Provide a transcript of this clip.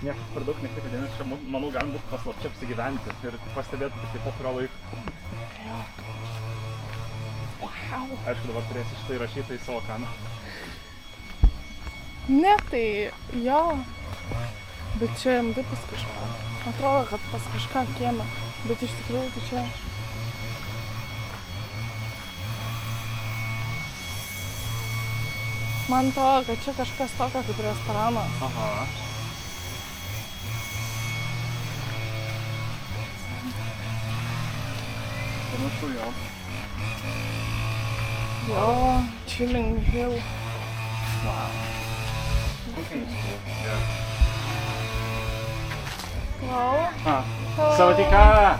niekas per daug nekreipia dėmesio, čia, manau, galim būti paslapčia apsigyventi ir pastebėti tik po kurio laiko. Aišku, dabar turėsi šitą įrašytą į savo kamerą. Ne, tai jo, bet čia MD pas kažką. Atrodo, kad pas kažką kiemą, bet iš tikrųjų tai čia. Man atrodo, kad čia kažkas tokio kaip restoranas. Aha. Panašu jo. Jo, Chilling Hill. Wow. Yeah. Wow. Sawadee ka!